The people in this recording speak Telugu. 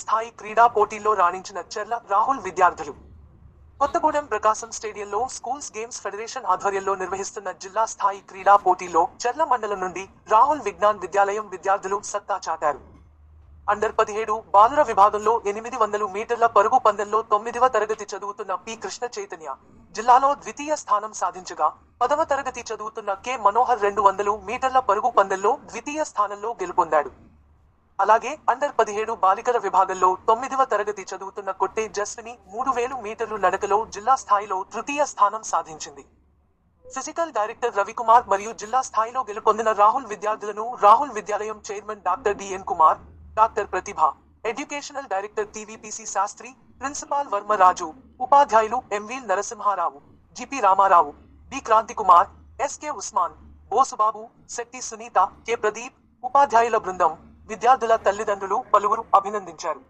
స్థాయి క్రీడా పోటీల్లో రాణించిన చెర్ల రాహుల్ విద్యార్థులు కొత్తగూడెం ప్రకాశం స్టేడియంలో స్కూల్స్ గేమ్స్ ఫెడరేషన్ ఆధ్వర్యంలో నిర్వహిస్తున్న జిల్లా స్థాయి క్రీడా పోటీల్లో చెర్ల మండలం నుండి రాహుల్ విజ్ఞాన్ విద్యాలయం విద్యార్థులు సత్తా చాటారు. అండర్ 17 బాలుర విభాగంలో 800 మీటర్ల పరుగు పందెంలో 9వ తరగతి చదువుతున్న పి కృష్ణ చైతన్య జిల్లాలో ద్వితీయ స్థానం సాధించగా, 10వ తరగతి చదువుతున్న కె మనోహర్ 200 మీటర్ల పరుగు పందెంలో ద్వితీయ స్థానంలో గెలుపొందాడు. అలాగే అండర్ 17 బాలికల విభాగంలో 9వ తరగతి చదువుతున్న కొట్టే జస్విని 3000 మీటర్లు నడకలో జిల్లా స్థాయిలో తృతీయ స్థానం సాధించింది. ఫిజికల్ డైరెక్టర్ రవికుమార్ మరియు జిల్లా స్థాయిలో గెలుపొందిన రాహుల్ విద్యార్థులను Rahul Vidyalayam chairman doctor DN Kumar, doctor Pratibha, educational director TVPC Sastri, principal Varma Raju, ఉపాధ్యాయులు MV Narasimharao, GP Ramarao, B Kranthikumar, SK Usman, Bosubabu, Shetty Sunitha, K Pradeep, ఉపాధ్యాయుల బృందం, విద్యార్థుల తల్లిదండ్రులు పలువురు అభినందించారు.